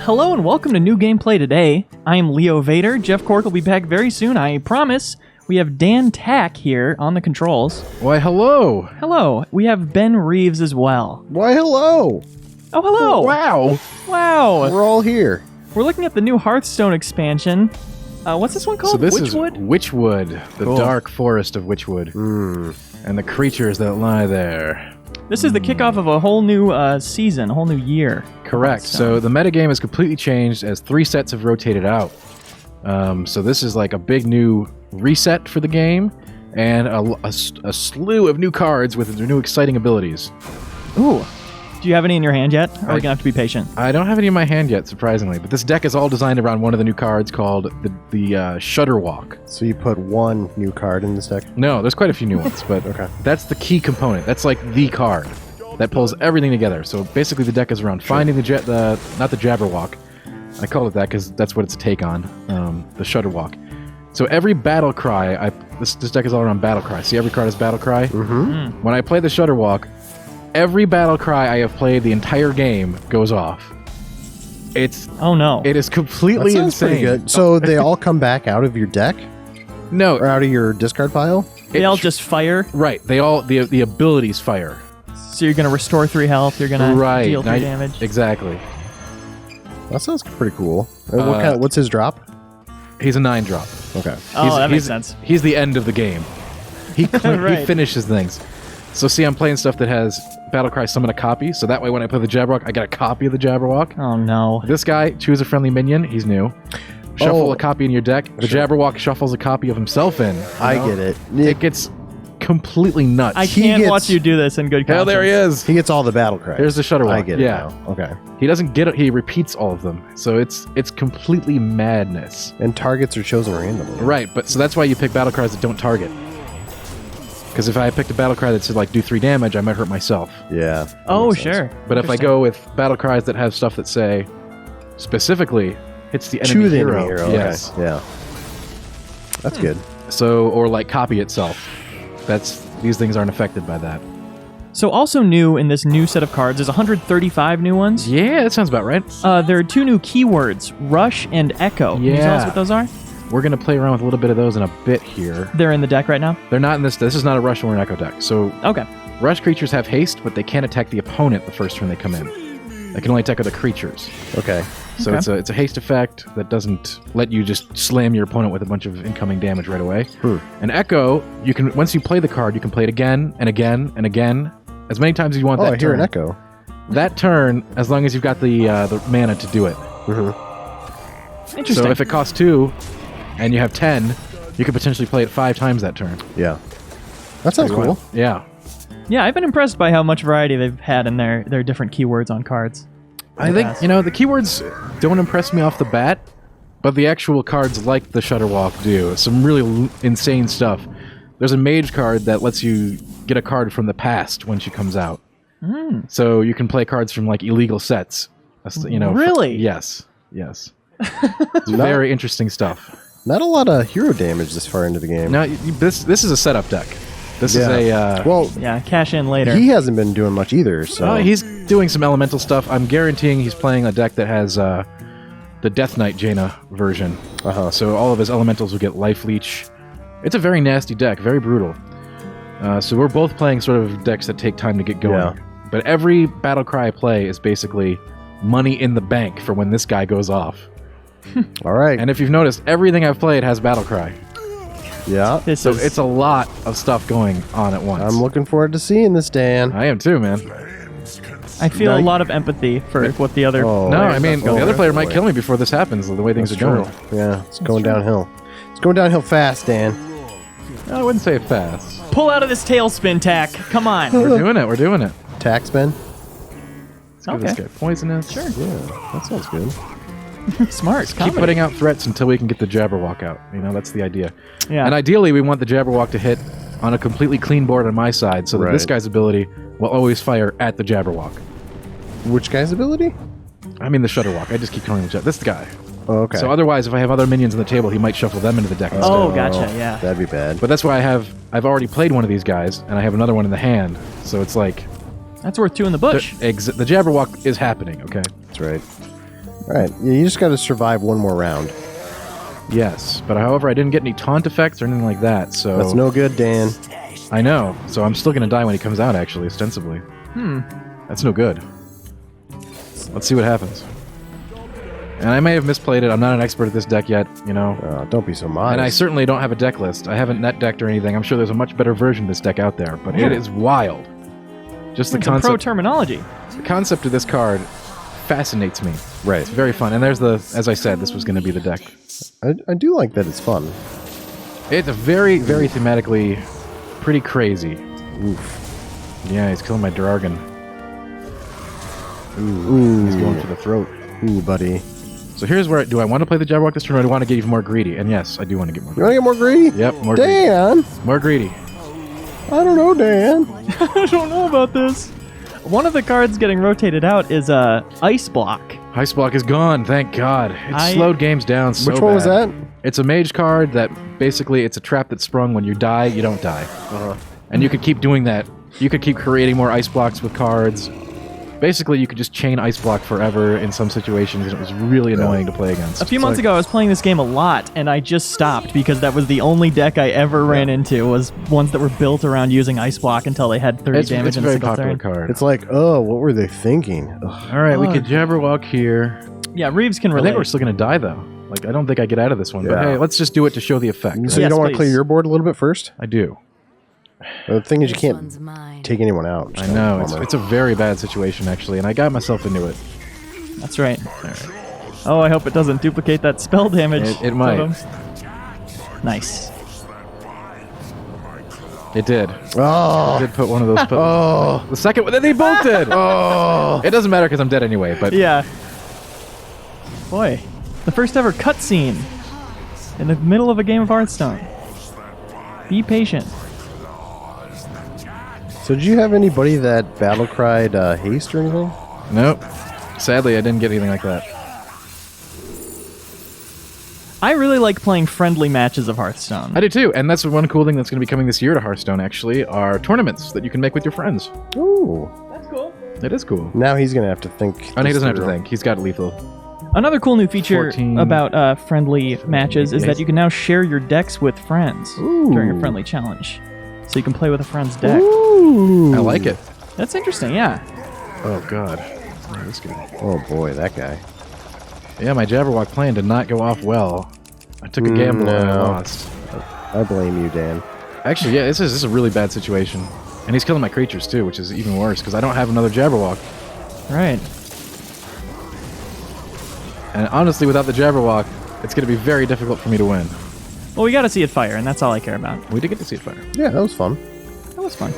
Hello and welcome to New Gameplay Today. I am Leo Vader. Jeff Cork will be back very soon, I promise. We have Dan Tack here on the controls. Why, hello. Hello. We have Ben Reeves as well. Why, hello. Oh, hello. Wow. Wow. We're all here. We're looking at the new Hearthstone expansion. What's this one called? So this Witchwood? is Witchwood, the dark forest of Witchwood, and the creatures that lie there. This is the kickoff of a whole new season, a whole new year. Correct. So the metagame has completely changed as 3 sets have rotated out. So this is like a big new reset for the game, and a slew of new cards with new exciting abilities. Ooh. Do you have any in your hand yet? Or are we going to have to be patient? I don't have any in my hand yet, surprisingly, but this deck is all designed around one of the new cards called the Shutter Walk. So you put one new card in this deck? No, there's quite a few new ones, but Okay. That's the key component. That's like the card that pulls everything together. So basically the deck is around finding not the Jabberwock. I call it that because that's what it's a take on, the Shutter Walk. So every battle cry, this deck is all around battle cry. See, every card is battle cry. Mm-hmm. When I play the Shutter Walk, every battle cry I have played the entire game goes off. Oh no! It is completely That sounds insane. pretty good. So they all come back out of your deck? No, Or out of your discard pile? They all just fire? right. They all the abilities fire. So you're going to restore 3 health, you're going to deal 3 damage? Exactly. That sounds pretty cool. What's his drop? He's a 9-drop. Okay. Oh, that makes sense. He's the end of the game. He Right. he finishes things. So see, I'm playing stuff that has Battlecry summon a copy, so that way when I play the Jabberwock, I get a copy of the Jabberwock. Oh no. This guy, choose a friendly minion, he's new. Shuffle Oh. a copy in your deck. The Jabberwock shuffles a copy of himself in. I get it. It gets completely nuts. I He can't gets- watch you do this in good conscience. Hell, there he is. He gets all the battle cries. There's the Shutterwalk. I get it Yeah. now. Okay. He doesn't get it, he repeats all of them. So it's completely madness. And targets are chosen randomly. Right, but so that's why you pick battle cries that don't target. Because if I picked a battle cry that said like do 3 damage, I might hurt myself. Yeah. Oh, sure. But if I go with battle cries that have stuff that say specifically hits the enemy Choose the hero, enemy hero. yes. Okay. Yeah. That's good. So or like copy itself. These things aren't affected by that. So also new in this new set of cards, there's 135 new ones. Yeah, that sounds about right. There are 2 new keywords, Rush and Echo. Can you tell us Yeah. what those are? We're gonna play around with a little bit of those in a bit here. They're in the deck right now? They're not in this. This is not a rush or an echo deck. So Okay. rush creatures have haste, but they can't attack the opponent the first turn they come in. They can only attack other creatures. Okay. So Okay. it's a haste effect that doesn't let you just slam your opponent with a bunch of incoming damage right away. And Echo, you can once you play the card, you can play it again and again and again, as many times as you want. Oh, that I hear turn. an echo. That turn, as long as you've got the mana to do it. Interesting. So if it costs 2, and you have 10, you could potentially play it 5 times that turn. Yeah. That sounds cool. Yeah. Yeah, I've been impressed by how much variety they've had in their different keywords on cards. I think, the keywords don't impress me off the bat, but the actual cards like the Shutterwalk do. Some really insane stuff. There's a Mage card that lets you get a card from the past when she comes out. So you can play cards from, like, illegal sets. Really? Yes. Yes. It's very interesting stuff. Not a lot of hero damage this far into the game. Now, this is a setup deck. This is a... well, Yeah, cash in later. he hasn't been doing much either, so... he's doing some elemental stuff. I'm guaranteeing he's playing a deck that has the Death Knight Jaina version. So all of his elementals will get life leech. It's a very nasty deck, very brutal. So we're both playing sort of decks that take time to get going. Yeah. But every battle cry I play is basically money in the bank for when this guy goes off. All right. And if you've noticed, everything I've played has battle cry. Yeah. This So is, it's a lot of stuff going on at once. I'm looking forward to seeing this, Dan. I am too, man. I feel Now a lot of empathy for what the other... Oh, No, players I mean, have going the other player for might it. kill me before this happens, the way things That's are going. true. Yeah, it's going downhill. It's going downhill fast, Dan. I wouldn't say fast. Pull out of this tailspin, Tack. Come on. We're doing it. We're doing it. Tack spin? Let's give this Okay. guy poisonous. Sure. Yeah, that sounds good. Smart. Keep comedy. putting out threats until we can get the Jabberwock out. That's the idea. Yeah. And ideally, we want the Jabberwock to hit on a completely clean board on my side, so that this Right. guy's ability will always fire at the Jabberwock. Which guy's ability? I mean the Shutterwalk. I just keep calling him this guy. Oh, okay. So otherwise, if I have other minions on the table, he might shuffle them into the deck instead. Oh, gotcha, yeah. That'd be bad. But that's why I've already played one of these guys, and I have another one in the hand. So it's like That's worth 2 in the bush. the Jabberwock is happening. Okay. That's right. All right, yeah, you just got to survive one more round. Yes, but however, I didn't get any taunt effects or anything like that, so... That's no good, Dan. I know, so I'm still gonna die when he comes out, actually, ostensibly. That's no good. Let's see what happens. And I may have misplayed it, I'm not an expert at this deck yet, you know. Don't be so modest. And I certainly don't have a deck list. I haven't net decked or anything. I'm sure there's a much better version of this deck out there, but it is wild. Just the It's some pro concept... terminology. The concept of this card fascinates me. Right. It's very fun. And there's the... As I said, this was going to be the deck. I do like that it's fun. It's a very, very thematically pretty crazy. Oof. Yeah, he's killing my Dragon. Ooh. He's going for the throat. Ooh, buddy. So here's where... Do I want to play the Jabberwock this turn, or do I want to get even more greedy? And yes, I do want to get more You greedy. want to get more greedy? Yep, more Dan! greedy. More greedy. I don't know, Dan. I don't know about this. One of the cards getting rotated out is Ice Block. Ice Block is gone, thank God. It slowed games down so Which one was bad. that? It's a mage card that basically it's a trap that's sprung when you die, you don't die. And you could keep doing that. You could keep creating more ice blocks with cards. Basically, you could just chain ice block forever in some situations, and it was really annoying to play against. A few months ago, I was playing this game a lot, and I just stopped because that was the only deck I ever ran into was ones that were built around using Ice Block until they had 30 damage it's a in a very single popular turn. card. It's like, oh, what were they thinking? Ugh. All right, we could Jabberwock here. Yeah, Reeves can I relate. think we're still going to die, though. Like, I don't think I get out of this one. But Yeah. hey, let's just do it to show the effect. So right? you Yes, don't want to clear please. your board a little bit first? I do. The thing is, you This can't one's mine. take anyone out. I know. It's a very bad situation, actually, and I got myself into it. That's right. Oh, I hope it doesn't duplicate that spell damage. It might. totem. Nice. It did. Oh, I did put one of those... oh, The second one... They both did! oh. It doesn't matter because I'm dead anyway, but... Yeah. Boy, the first ever cutscene in the middle of a game of Hearthstone. Be patient. So did you have anybody that battle cried haste or anything? Nope. Sadly, I didn't get anything like that. I really like playing friendly matches of Hearthstone. I do too, and that's one cool thing that's going to be coming this year to Hearthstone, actually, are tournaments that you can make with your friends. Ooh. That's cool. It is cool. Now he's gonna have to think. And he this doesn't have to through. think. He's got lethal. Another cool new feature 14. about friendly matches is that you can now share your decks with friends during a Ooh. friendly challenge. So you can play with a friend's deck. Ooh. I like it. That's interesting, yeah. Oh, God. Oh, this guy. Oh boy, that guy. Yeah, my Jabberwock plan did not go off well. I took a gamble and I no. lost. I blame you, Dan. Actually, yeah, this is a really bad situation. And he's killing my creatures, too, which is even worse, because I don't have another Jabberwock. Right. And honestly, without the Jabberwock, it's going to be very difficult for me to win. Well, we got to see it fire, and that's all I care about. We did get to see it fire. Yeah, that was fun. That was fun.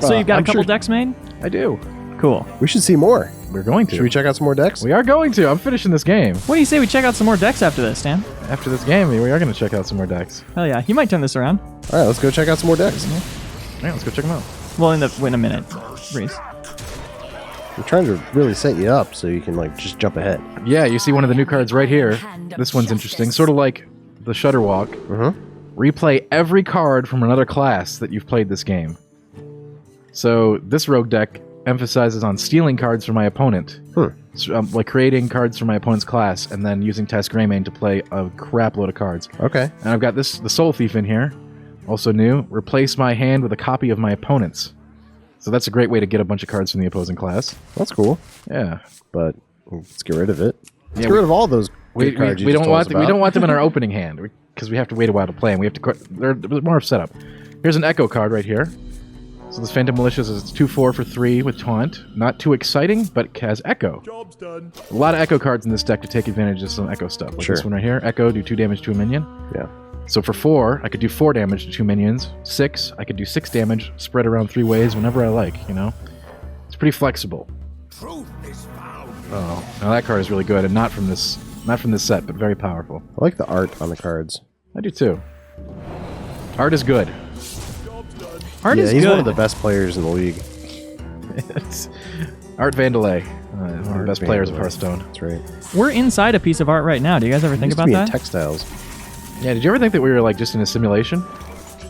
So you've got I'm a couple sure- decks made? I do. Cool. We should see more. We're going to. Should we check out some more decks? We are going to. I'm finishing this game. What do you say we check out some more decks after this, Dan? After this game, we are going to check out some more decks. Hell yeah. You might turn this around. All right, let's go check out some more decks. All right, let's go check them out. Well, in a minute, Reese. I'm trying to really set you up so you can like just jump ahead. Yeah, you see one of the new cards right here. This one's interesting. Sort of like the Shutterwalk. Replay every card from another class that you've played this game. So this rogue deck emphasizes on stealing cards from my opponent. So, like creating cards from my opponent's class and then using Task Greymane to play a crap load of cards. Okay. And I've got the Soul Thief in here. Also new. Replace my hand with a copy of my opponent's. So that's a great way to get a bunch of cards from the opposing class. That's cool. Yeah. But let's get rid of it. Let's Yeah, get rid of all those We, good cards we you just don't told want us we about. don't want them in our opening hand because we have to wait a while to play them. We have to they're more of setup. Here's an Echo card right here. So this Phantom Malicious is 2/4 for 3 with Taunt. Not too exciting, but it has Echo. Job's done. A lot of Echo cards in this deck to take advantage of some Echo stuff. Like Sure. this one right here. Echo, do 2 damage to a minion. Yeah. So for 4, I could do 4 damage to 2 minions. 6, I could do 6 damage, spread around 3 ways whenever I like, you know? It's pretty flexible. Truth is found. Oh, now that card is really good, and not from this set, but very powerful. I like the art on the cards. I do too. Art is good. Job's done. Art yeah, is he's good. one of the best players in the league. It's Art Vandelay, one of the Art best players of Vandelay. Hearthstone. That's right. We're inside a piece of art right now. Do you guys ever think Used to about be that? in textiles. Yeah, did you ever think that we were like just in a simulation?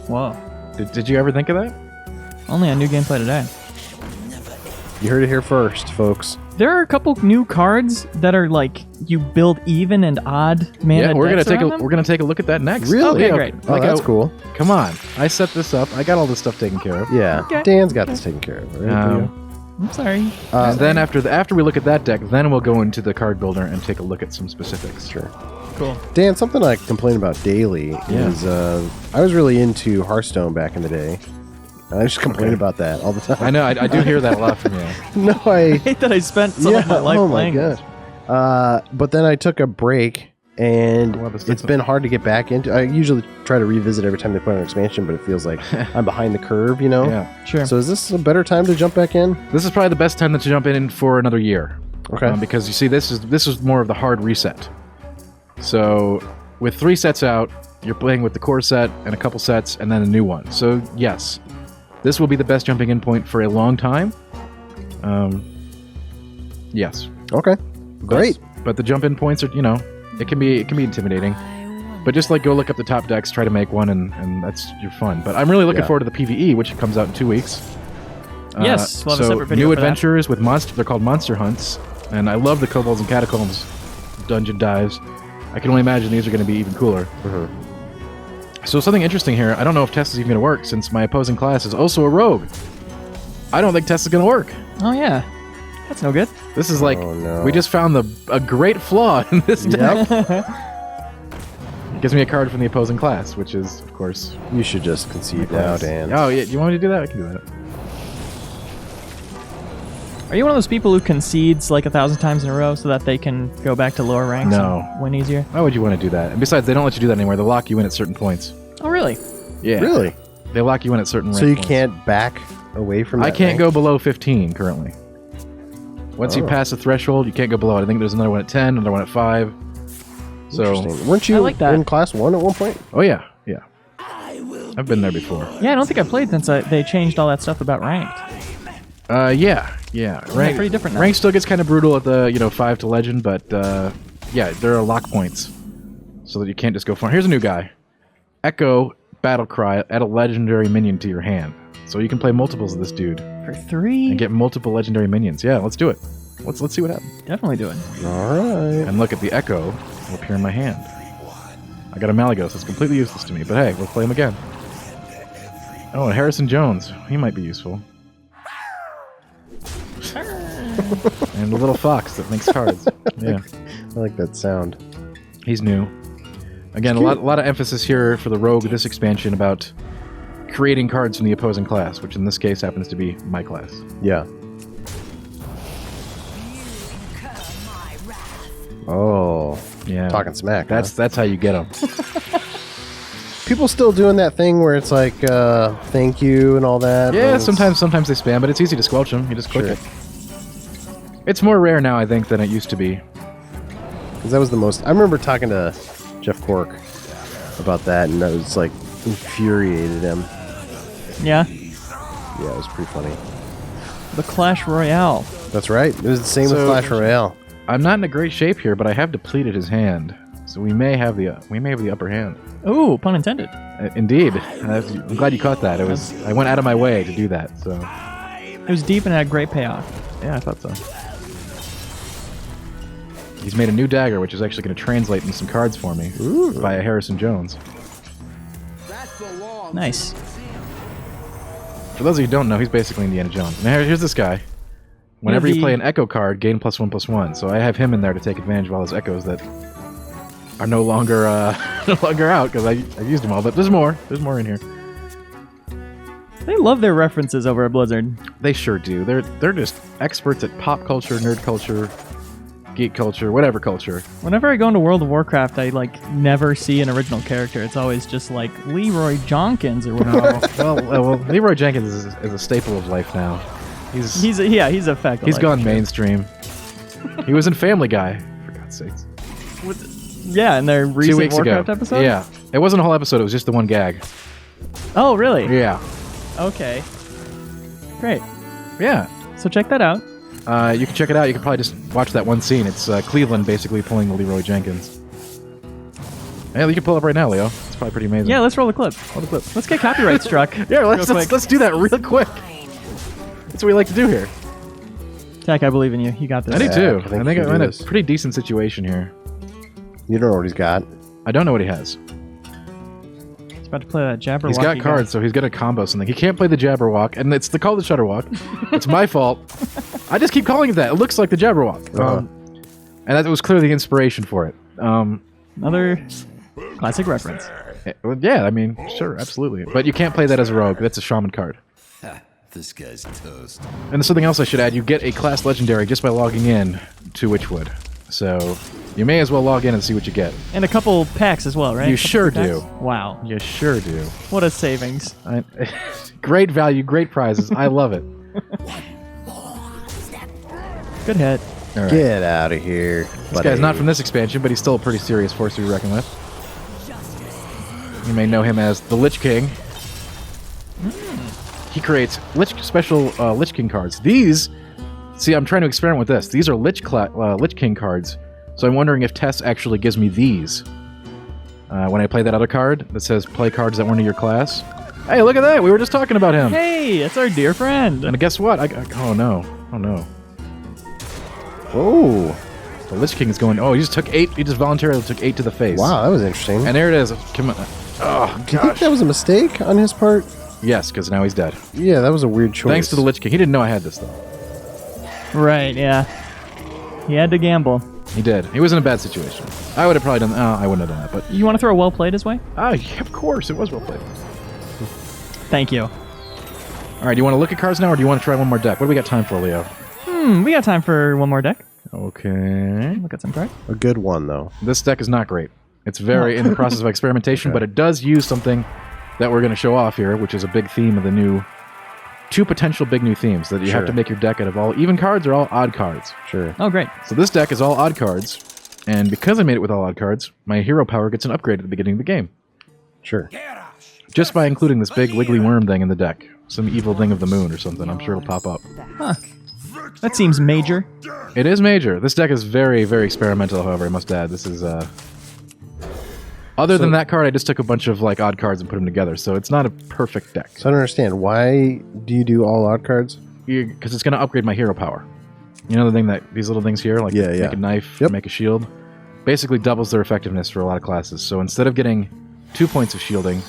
Whoa. Did you ever think of that? Only on New Gameplay Today. You heard it here first, folks. There are a couple new cards that are like you build even and odd mana. Yeah, we're decks around them. gonna take a look at that next. Really? Okay, great. Oh, that's cool. Come on, I set this up. I got all this stuff taken care of. Yeah, Okay. Dan's got this taken care of. Right? I'm sorry. And then after we look at that deck, then we'll go into the card builder and take a look at some specifics. Sure. Cool. Dan, something I complain about daily is I was really into Hearthstone back in the day. I just complain about that all the time. I know, I do hear that a lot from you. No, I hate that I spent so much of my life oh my playing gosh. this. But then I took a break, and Well, this it's been hard to get back into. I usually try to revisit every time they put an expansion, but it feels like I'm behind the curve, you know? Yeah, Sure. So is this a better time to jump back in? this is probably the best time to jump in for another year. Okay. Because you see, this is more of the hard reset. So with 3 sets out, you're playing with the core set and a couple sets, and then a new one. So yes, this will be the best jumping in point for a long time. Yes. Okay. Great. But the jump in points are, it can be intimidating. But just like go look up the top decks, try to make one, and that's your fun. But I'm really looking forward to the PvE, which comes out in 2 weeks. Yes, we'll have a so separate video new for that. adventures with monster. They're called monster hunts, and I love the kobolds and catacombs dungeon dives. I can only imagine these are going to be even cooler. So something interesting here. I don't know if Tess is even going to work, since my opposing class is also a rogue. I don't think Tess is going to work. Oh yeah, that's no good. This is like Oh, no. we just found a great flaw in this deck. It gives me a card from the opposing class, which is, of course, You should just concede now, Dan. Oh, yeah. You want me to do that? I can do that. Are you one of those people who concedes like 1,000 times in a row so that they can go back to lower ranks No. and win easier? Why would you want to do that? And besides, they don't let you do that anymore. They lock you in at certain points. Oh really? Yeah. Really? They lock you in at certain So rank you points. can't back away from that I can't rank? go below 15 currently. Once you Oh. pass a threshold, you can't go below it. I think there's another one at 10, another one at 5. So, Interesting. Weren't you I like that. in class 1 at one point? oh yeah, yeah. I've been there before. Yeah, I don't think I played since they changed all that stuff about ranked. Yeah. Rank, pretty different now. Rank still gets kind of brutal at the 5 to legend, but yeah, there are lock points, so that you can't just go far. Here's a new guy, Echo Battle Cry. Add a legendary minion to your hand, so you can play multiples of this dude For 3? and get multiple legendary minions. Yeah, let's do it. Let's see what happens. Definitely do it. All right. And look at the Echo will appear in my hand. I got a Malagos. It's completely useless to me, but hey, we'll play him again. Oh, and Harrison Jones. He might be useful. And the little fox that makes cards. Yeah, I like that sound. he's new. Again, a lot of emphasis here for the rogue this expansion about creating cards from the opposing class, which in this case happens to be my class. Yeah. Oh. Yeah, Talking smack. That's how you get them. People still doing that thing where it's like, thank you and all that. Yeah, and it's- sometimes they spam, but it's easy to squelch them. You just click Sure. it. It's more rare now, I think, than it used to be. 'Cause that was the most. I remember talking to Jeff Cork about that, and that was like infuriated him. Yeah. Yeah, it was pretty funny. The Clash Royale. That's right. It was the same with So- Clash Royale. I'm not in a great shape here, but I have depleted his hand, so we may have the upper hand. Ooh, pun intended. Indeed, I'm glad you caught that. I went out of my way to do that. So It was deep and had great payoff. yeah, I thought so. He's made a new dagger, which is actually going to translate into some cards for me via Harrison Jones. Nice. For those of you who don't know, he's basically Indiana Jones. Now here's this guy. Whenever you play an Echo card, gain +1/+1. So I have him in there to take advantage of all his Echoes that are no longer out because I've used them all. But there's more. There's more in here. They love their references over at Blizzard. They sure do. They're just experts at pop culture, nerd culture, geek culture, whatever culture. Whenever I go into World of Warcraft, I never see an original character. It's always just like Leroy Jenkins or whatever. well, Leroy Jenkins is a staple of life now. he's a fact. He's gone mainstream. He was in Family Guy, for God's sakes. Yeah, in their 2 recent weeks Warcraft ago. episode. Yeah, it wasn't a whole episode. It was just the one gag. Oh, really? Yeah, Okay. Great. yeah. So check that out. You can check it out. You can probably just watch that one scene. It's Cleveland basically pulling the Leroy Jenkins. Yeah, you can pull it up right now, Leo. It's probably pretty amazing. Yeah, let's roll the clip. Roll the clip. Let's get copyright struck. Yeah, real quick. let's do that real quick. That's what we like to do here. Tack, I believe in you. You got this. I do too. I think I think you I'm can in do a this. pretty decent situation here. You don't know what he's got. I don't know what he has. He's about to play a Jabberwocky. He's got cards, so he's got to combo something. He can't play the Jabberwock, and it's called the Shutterwalk. It's my fault. I just keep calling it that. It looks like the Jabberwock. And that was clearly the inspiration for it. Another classic reference. Well, yeah, I mean, sure, absolutely. But you can't play that as a rogue. That's a shaman card. This guy's toast. And there's something else I should add. You get a class legendary just by logging in to Witchwood. So you may as well log in and see what you get. And a couple packs as well, right? You A couple sure packs? do. Wow. You sure do. What a savings. Great value, great prizes. I love it. Good hit. All right. Get out of here. This guy's not from this expansion, but he's still a pretty serious force to be reckoned with. You may know him as the Lich King. He creates special Lich King cards. These, see, I'm trying to experiment with this. These are Lich King cards, so I'm wondering if Tess actually gives me these. When I play that other card that says play cards that weren't in your class. Hey, look at that! We were just talking about him. Hey, it's our dear friend. And guess what? Oh no! Oh no! Oh, The Lich King is going. Oh, he just took 8. He just voluntarily took 8 to the face. wow, that was interesting. And there it is. Come on. Oh Do you think that was a mistake on his part? yes, because now he's dead. Yeah, that was a weird choice. Thanks to the Lich King. He didn't know I had this though. Right, yeah. He had to gamble. He did. He was in a bad situation. I would have probably done. I wouldn't have done that. But You want to throw a well played his way? yeah, of course, it was well played. Thank you. All right, do you want to look at cards now, or do you want to try one more deck? What do we got time for, Leo? We got time for one more deck. Okay. Look at some cards. A good one, though. This deck is not great. It's very in the process of experimentation, but it does use something that we're going to show off here, which is a big theme of the new... 2 potential big new themes that you have Sure. to make your deck out of all even cards or all odd cards. Sure. Oh, great. So this deck is all odd cards, and because I made it with all odd cards, my hero power gets an upgrade at the beginning of the game. Sure. Just by including this big wiggly worm thing in the deck. Some evil thing of the moon or something. I'm sure it'll pop up. Huh. That seems major. It is major. This deck is very, very experimental, however, I must add. This is, Other than that card, I just took a bunch of, like, odd cards and put them together, so it's not a perfect deck. So I don't understand. Why do you do all odd cards? Because it's going to upgrade my hero power. You know the thing that... These little things here? Like, Yeah, make yeah. a knife, Yep. make a shield. Basically doubles their effectiveness for a lot of classes. So instead of getting 2 points of shielding,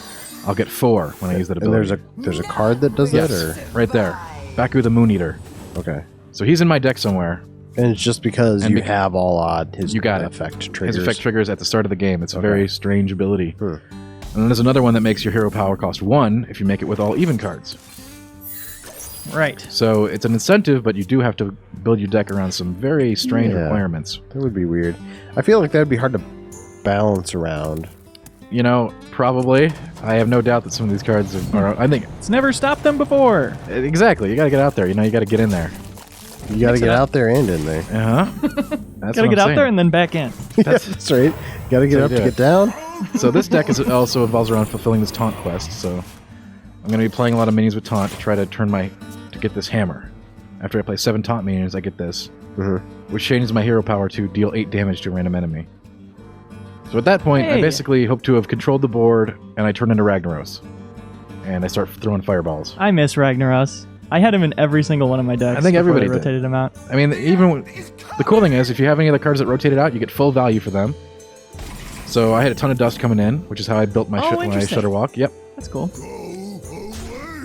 I'll get 4 when I use that And ability. there's a card that does Yes, that, or right there. Baku the Moon Eater. okay. So he's in my deck somewhere. And it's just because And you have all odd. His You got it. effect triggers. His effect triggers at the start of the game. It's a Okay. very strange ability. Hmm. And then there's another one that makes your hero power cost 1 if you make it with all even cards. Right. So it's an incentive, but you do have to build your deck around some very strange Yeah. requirements. That would be weird. I feel like that would be hard to balance around. You know, probably. I have no doubt that some of these cards are I think It's never stopped them before. exactly. You got to get out there. You know, you got to get in there. You got to get out there and in there. Uh huh. That's Gotta get out there and then back in. That's right. Got to get how up you to do get down. So this deck is also involves around fulfilling this taunt quest. So I'm going to be playing a lot of minions with taunt to try to to get this hammer. After I play 7 taunt minions, I get this, which changes my hero power to deal 8 damage to a random enemy. So at that point, I Hey. basically hope to have controlled the board, and I turn into Ragnaros, and I start throwing fireballs. I miss Ragnaros. I had him in every single one of my decks. I think before everybody they did. rotated him out. I mean, the cool thing is, if you have any other cards that rotated out, you get full value for them. So I had a ton of dust coming in, which is how I built my, my interesting. Shutterwalk. Yep. That's cool.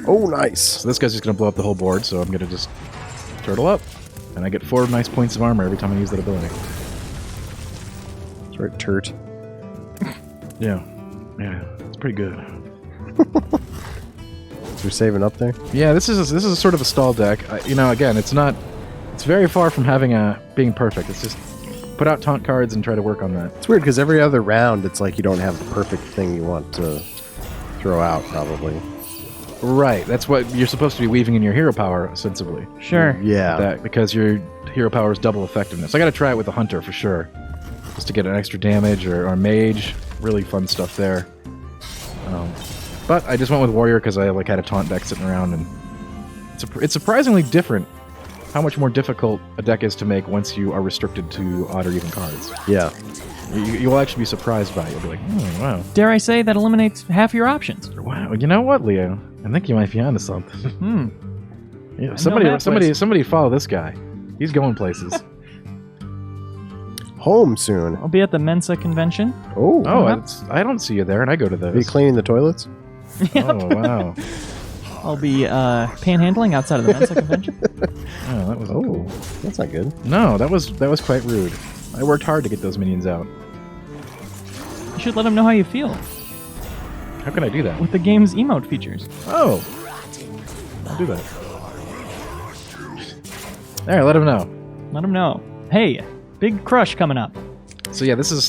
Oh, nice. So this guy's just going to blow up the whole board, so I'm going to just turtle up. And I get 4 nice points of armor every time I use that ability. That's right, Turt. Yeah. Yeah, it's pretty good. You're saving up there? Yeah, this is a sort of a stall deck. You know, again, it's very far from being perfect. It's just put out taunt cards and try to work on that. It's weird because every other round, it's like you don't have the perfect thing you want to throw out, probably. Right, that's what you're supposed to be weaving in your hero power, ostensibly. Sure. Yeah. That because your hero power is double effectiveness. I got to try it with a hunter for sure, just to get an extra damage or mage. Really fun stuff there. But I just went with warrior because I had a taunt deck sitting around, and it's surprisingly different. How much more difficult a deck is to make once you are restricted to odd or even cards. Yeah. You will actually be surprised by it. You'll be like, oh, wow. Dare I say that eliminates half your options. Wow, you know what, Leo? I think you might be onto something. Yeah, know that somebody follow this guy. He's going places. Home soon. I'll be at the Mensa convention. Oh. I don't see you there, and I go to Are you those. cleaning the toilets? Oh, wow. I'll be panhandling outside of the Mensa convention. Oh, that was Oh, that's not good. No, that was quite rude. I worked hard to get those minions out. You should let them know how you feel How can I do that? with the game's emote features. Oh, I'll do that. All right, let him know. Let them know. Hey, big crush coming up. So yeah, this is a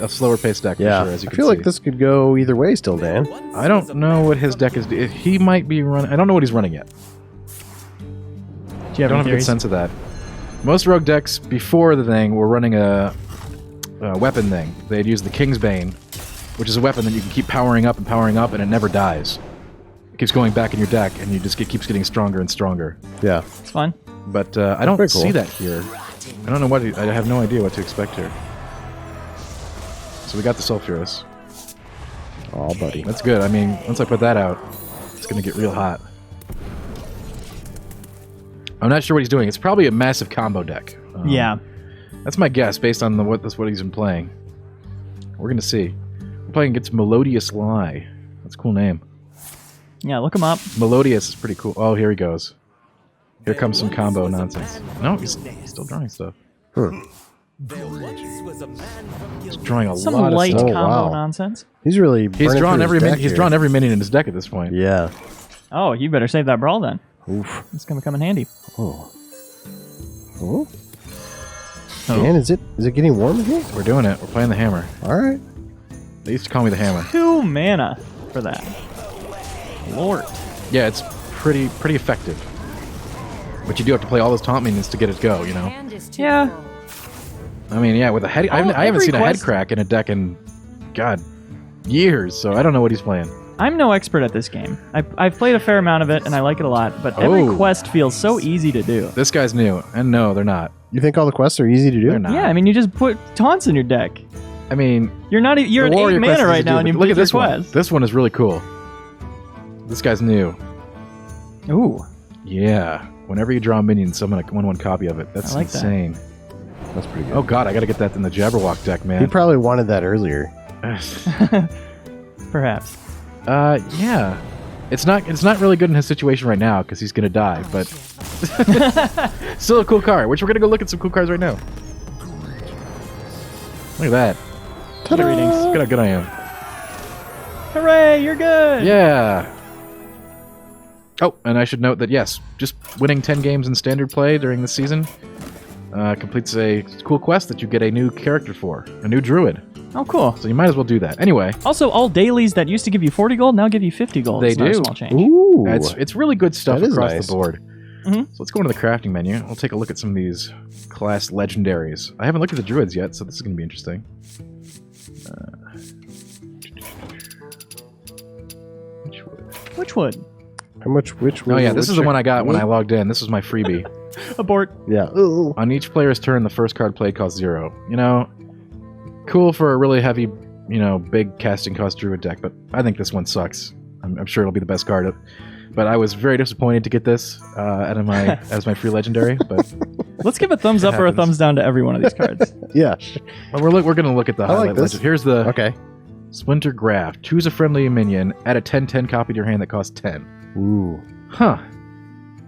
slower paced deck. Yeah. for sure, as you I can feel see. like this could go either way still, Dan. I don't know what his deck is. He might be running. I don't know what he's running yet. Do you I have don't any have a good theories? sense of that. Most rogue decks before the thing were running a weapon thing. They'd use the King's Bane, which is a weapon that you can keep powering up, and it never dies. It keeps going back in your deck, and you just keeps getting stronger and stronger. Yeah. It's fun. But I don't Pretty cool. see that here. I don't know what. I have no idea what to expect here. So we got the Sulfurous. Oh, buddy. That's good. I mean, once I put that out, it's going to get real hot. I'm not sure what he's doing. It's probably a massive combo deck. Yeah. That's my guess based on what he's been playing. We're going to see. We're playing against Melodious Lie. That's a cool name. Yeah, look them up. Melodious is pretty cool. Oh, here he goes. Here comes some combo nonsense. No, he's still drawing stuff. He's drawing a Some lot light of stuff. combo wow. nonsense. He's really He's burning drawn through every his min- deck he's here. drawn every minion in his deck at this point. Yeah. Oh, you better save that brawl then. Oof. It's gonna come in handy. Oh. Oh. Dan, is it getting warm in here? We're doing it. We're playing the hammer. All right. They used to call me the hammer. 2 mana for that. Lord. Yeah, it's pretty effective. But you do have to play all those taunt minions to get it to go, you know? Yeah. I mean, yeah, with a head... I haven't every seen a head quest- crack in a deck in, God, years, so I don't know what he's playing. I'm no expert at this game. I've played a fair amount of it, and I like it a lot, but every Oh. quest feels so easy to do. This guy's new, and no, they're not. You think all the quests are easy to do? They're not. Yeah, I mean, you just put taunts in your deck. I mean... You're not. You're the at warrior 8 quest mana is right easy to now, do, and you but look at complete this your one. quest. This one is really cool. This guy's new. Ooh, Yeah. Whenever you draw a minion, summon a 1/1 copy of it. That's I like that. insane. That's pretty good. Oh god, I gotta get that in the Jabberwock deck, He man. probably wanted that earlier. perhaps. Yeah. It's not really good in his situation right now because he's gonna die, but still a cool card. Which we're gonna go look at some cool cards right now. Look at that. Good readings. Look how good I am. Hooray! You're good. Yeah. Oh, and I should note that yes, just winning 10 games in standard play during the season completes a cool quest that you get a new character for, a new druid. Oh, cool. So you might as well do that. Anyway, Also, all dailies that used to give you 40 gold now give you 50 gold. They It's not a do. small change. Ooh. it's really good stuff That is across nice. the board. Mhm. So let's go into the crafting menu. We'll take a look at some of these class legendaries. I haven't looked at the druids yet, so this is going to be interesting. Witchwood. How much? Which? Oh yeah, this is the which- one I got when I logged in. This was my freebie. Abort. Yeah. Ooh. On each player's turn, the first card played costs 0. You know, cool for a really heavy, big casting cost druid deck, but I think this one sucks. I'm sure it'll be the best card. But I was very disappointed to get this out of my as my free legendary. But Let's give a thumbs up or a happens. thumbs down to every one of these cards. Yeah. we're going to look at the I like highlight this. legend. Here's the Okay. Splinter Graft. Choose a friendly minion. Add a 10/10 copy to your hand that costs 10. Ooh. Huh.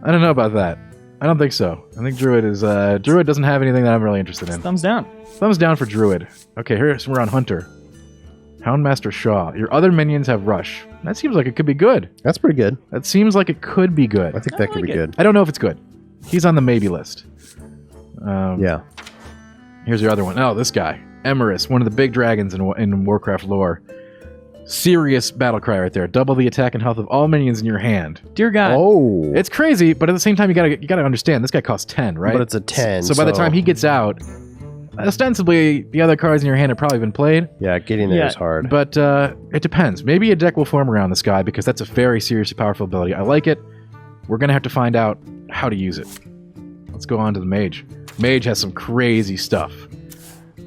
I don't know about that. I don't think so. I think Druid is Druid doesn't have anything that I'm really interested in. Thumbs down. Thumbs down for Druid. Okay, so we're on Hunter. Houndmaster Shaw. Your other minions have Rush. That seems like it could be good. That's pretty good. That seems like it could be good. I think I that could like be it. good. I don't know if it's good. He's on the maybe list. Yeah. Here's your other one. Oh, this guy. Emerus, one of the big dragons in Warcraft lore. Serious battle cry right there. Double the attack and health of all minions in your hand. Dear God. Oh. It's crazy, but at the same time, you gotta understand this guy costs 10, right? But it's a 10. So by the time he gets out, ostensibly the other cards in your hand have probably been played. Yeah, getting there Yeah. is hard. But it depends. Maybe a deck will form around this guy because that's a very seriously powerful ability. I like it. We're gonna have to find out how to use it. Let's go on to the Mage. Mage has some crazy stuff.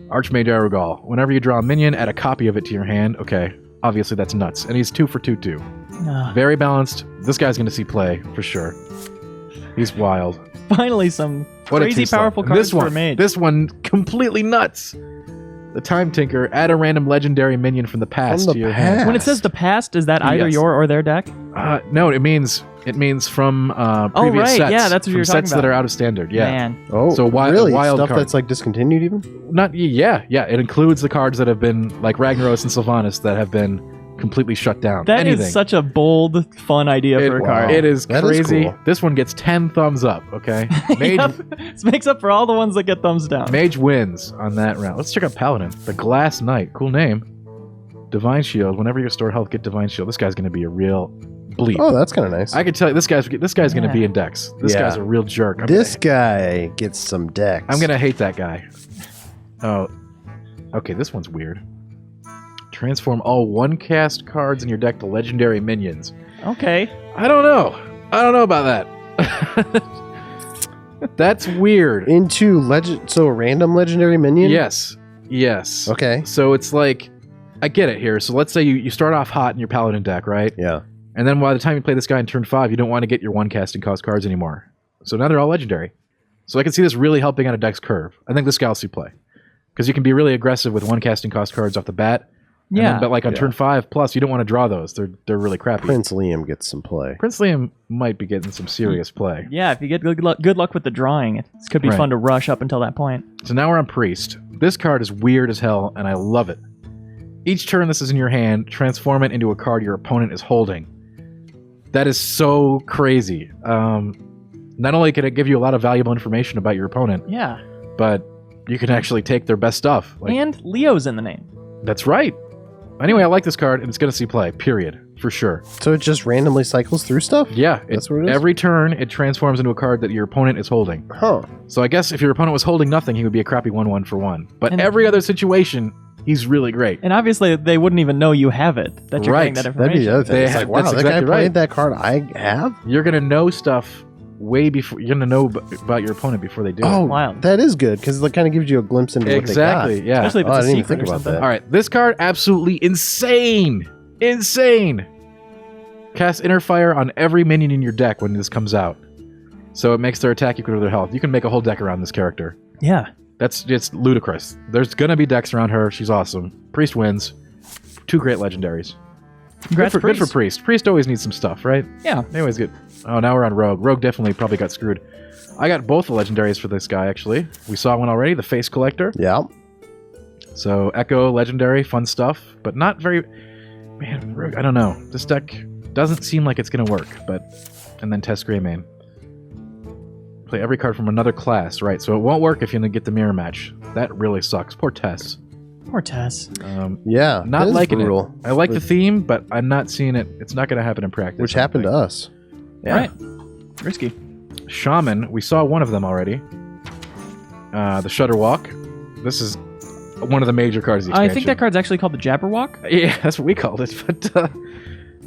Archmage Arugal. Whenever you draw a minion, add a copy of it to your hand. Okay, obviously that's nuts. And he's 2 for 2/2. Ah, Very balanced. This guy's going to see play for sure. He's wild. Finally, some What a crazy two-slot. powerful And cards for a mage. This one, completely nuts. The Time Tinker. Add a random legendary minion from the past From to the your past. hand. When it says the past, is that either Yes. your or their deck? No, it means from previous right. sets. Yeah, that's what from you were talking sets that about. are out of standard. Yeah. Man. Oh, So really? wild Stuff card. that's like discontinued even? Not yeah. It includes the cards that have been like Ragnaros and Sylvanas that have been completely shut down. That is Anything. such a bold, fun idea for a card. It is That is crazy. cool. This one gets 10 thumbs up. Okay. Mage Yep. This makes up for all the ones that get thumbs down. Mage wins on that round. Let's check out Paladin. The Glass Knight. Cool name. Divine Shield. Whenever you restore health, get Divine Shield. This guy's going to be a real bleep. Oh, that's kind of nice. I can tell you, this guy's going to Yeah. be in decks. This Yeah. guy's a real jerk. This guy gets some decks. I'm going to hate that guy. Oh. Okay, this one's weird. Transform all one-cast cards in your deck to legendary minions. Okay. I don't know about that. That's weird. into legend. So a random legendary minion. Yes. Okay. So it's like, I get it here. So let's say you start off hot in your Paladin deck, right? Yeah. And then by the time you play this guy in turn 5, you don't want to get your one casting cost cards anymore. So now they're all legendary. So I can see this really helping on a deck's curve. I think this guy will see play. Because you can be really aggressive with one casting cost cards off the bat. And Yeah. then, but like on turn 5 plus, you don't want to draw those. They're really crappy. Prince Liam gets some play. Prince Liam might be getting some serious play. Yeah, if you get good luck with the drawing, it could be Right. fun to rush up until that point. So now we're on Priest. This card is weird as hell, and I love it. Each turn this is in your hand, transform it into a card your opponent is holding. That is so crazy. Not only can it give you a lot of valuable information about your opponent, Yeah. but you can actually take their best stuff. Like, And Leo's in the name. that's right. Anyway, I like this card, and it's going to see play, period, for sure. So it just randomly cycles through stuff? Yeah, That's what it is? every turn, it transforms into a card that your opponent is holding. Huh. So I guess if your opponent was holding nothing, he would be a crappy 1/1 for 1. But And- every other situation, he's really great. And obviously, they wouldn't even know you have it, that you're Right. getting that That'd information. be the other thing. They It's have- like, wow, that's that guy exactly played right. that card I have? You're going to know stuff way before... You're going to know about your opponent before they do Oh, it. Wild. that is good, because it kind of gives you a glimpse into Exactly, what they yeah. Especially if Oh, it's I a didn't even secret think or about something. that. All right, this card, absolutely insane. Insane. Cast Inner Fire on every minion in your deck when this comes out. So it makes their attack equal to their health. You can make a whole deck around this character. Yeah. That's just ludicrous. There's going to be decks around her. She's awesome. Priest wins. 2 great legendaries. Congrats, good for Priest. Priest. Priest always needs some stuff, right? Yeah. They always get... Oh, now we're on Rogue. Rogue definitely probably got screwed. I got both the legendaries for this guy, actually. We saw one already, the Face Collector. Yeah. So Echo, legendary, fun stuff, but not very... Man, Rogue, I don't know. This deck doesn't seem like it's going to work, but... And then Test Greymane. Play every card from another class, right? So it won't work if you get the mirror match. That really sucks. Poor Tess. Poor Tess. Yeah. Not that is liking brutal. it. I like the theme, but I'm not seeing it. It's not going to happen in practice. Which I don't happened to think. us. Yeah. Right. Risky. Shaman, we saw one of them already. The Shudderwalk. This is one of the major cards of the I expansion. think that card's actually called the Jabberwock. Yeah, that's what we called it. But look,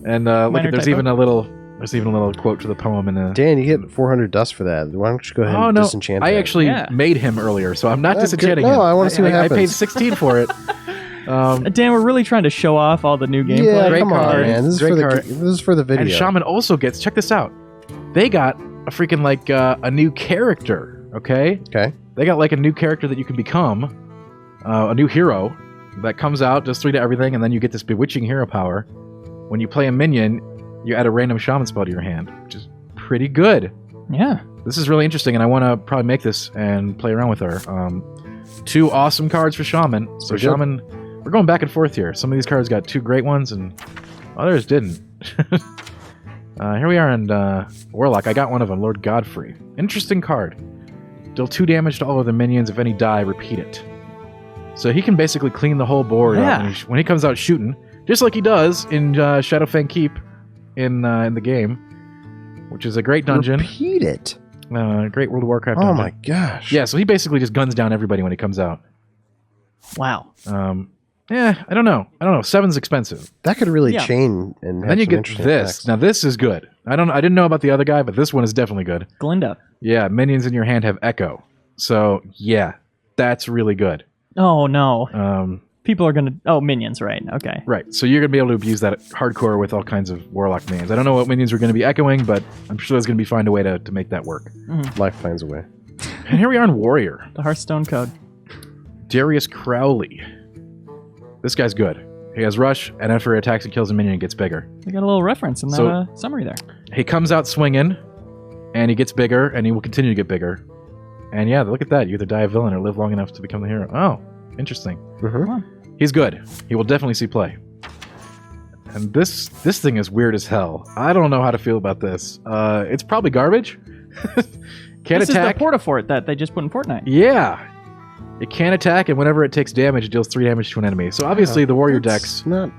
Minor there's typo. even a little quote to the poem in the. Dan, you get 400 dust for that. Why don't you go ahead Oh and no! disenchant I that? actually Yeah. made him earlier, so I'm not That's disenchanting good. him. No, I wanna see what I paid happens. 16 for it. Dan, we're really trying to show off all the new gameplay. Yeah, Great come on, card. man. This is, Great for the, card. this is for the video. And Shaman also gets. Check this out. They got a freaking like a new character. Okay. Okay. They got like a new character that you can become, a new hero that comes out, does 3 to everything, and then you get this bewitching hero power. When you play a minion, you add a random shaman spell to your hand, which is pretty good. Yeah. This is really interesting, and I want to probably make this and play around with her. 2 awesome cards for Shaman. So good. Shaman, we're going back and forth here. Some of these cards got 2 great ones, and others didn't. Here we are in Warlock. I got one of them, Lord Godfrey. Interesting card. Deal 2 damage to all of the minions. If any die, repeat it. So he can basically clean the whole board Yeah. up when he comes out shooting, just like he does in Shadowfang Keep in the game, which is a great dungeon. Repeat it. Great World of Warcraft Oh dungeon. my gosh. Yeah, so he basically just guns down everybody when he comes out. Wow. Yeah, I don't know. 7's expensive. That could really Yeah. chain and have Then you some get interesting this. effects. Now this is good. I didn't know about the other guy, but this one is definitely good. Glinda. Yeah, minions in your hand have echo. So yeah, that's really good. Oh, no. People are gonna. Oh, minions, right? Okay. Right, so you're going to be able to abuse that hardcore with all kinds of Warlock minions. I don't know what minions we're going to be echoing, but I'm sure there's going to be find a way to make that work. Life finds a way. And here we are in Warrior. The Hearthstone code. Darius Crowley. This guy's good. He has Rush, and after he attacks and kills a minion, he gets bigger. We got a little reference in that So- summary there. He comes out swinging, and he gets bigger, and he will continue to get bigger. And yeah, look at that. You either die a villain or live long enough to become the hero. Oh, interesting. He's good. He will definitely see play. And this thing is weird as hell. I don't know how to feel about this. It's probably garbage. Can't This attack. is the Portafort that they just put in Fortnite. Yeah. It can attack, and whenever it takes damage, it deals 3 damage to an enemy. So obviously the Warrior decks... Not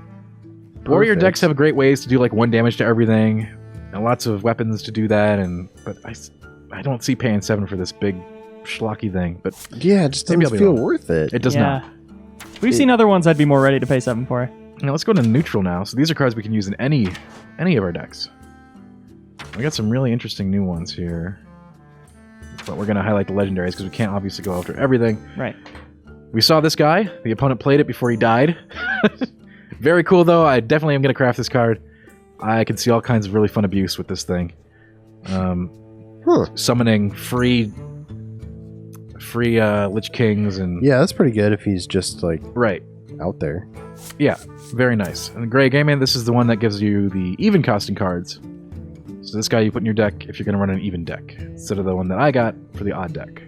Warrior perfect. decks have great ways to do like 1 damage to everything, and lots of weapons to do that. But I don't see paying 7 for this big schlocky thing. But Yeah, it just Maybe doesn't I'll be feel wrong. worth it. it does not. We've seen other ones I'd be more ready to pay 7 for. Now let's go to neutral now. So these are cards we can use in any of our decks. We got some really interesting new ones here, but we're gonna highlight the legendaries because we can't obviously go after everything. Right. We saw this guy. The opponent played it before he died. Very cool, though. I definitely am going to craft this card. I can see all kinds of really fun abuse with this thing. Summoning free Lich Kings and... Yeah, that's pretty good if he's just like Right. out there. Yeah, very nice. And Grey Gaming, this is the one that gives you the even costing cards. So this guy you put in your deck if you're going to run an even deck, instead of the one that I got for the odd deck.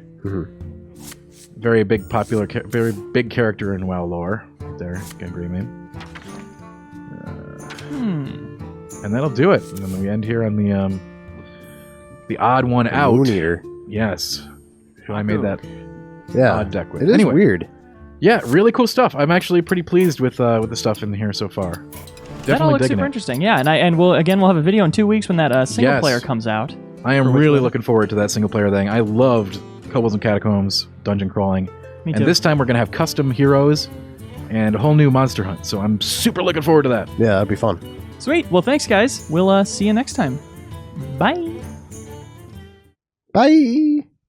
Very big, very big character in WoW lore. There, Gangrene. And that'll do it. And then we end here on the odd one out. Moon Eater. Yes, who I made that Yeah, odd deck with. it is Anyway, weird. yeah, really cool stuff. I'm actually pretty pleased with the stuff in here so far. That all Definitely looks digging super it. interesting. Yeah, and we'll have a video in 2 weeks when that single Yes. player comes out. I am For really Witchwood. looking forward to that single player thing. I loved Kobolds and Catacombs, dungeon crawling. Me too. And this time we're going to have custom heroes and a whole new monster hunt. So I'm super looking forward to that. Yeah, that'd be fun. Sweet. Well, thanks, guys. We'll see you next time. Bye. Bye.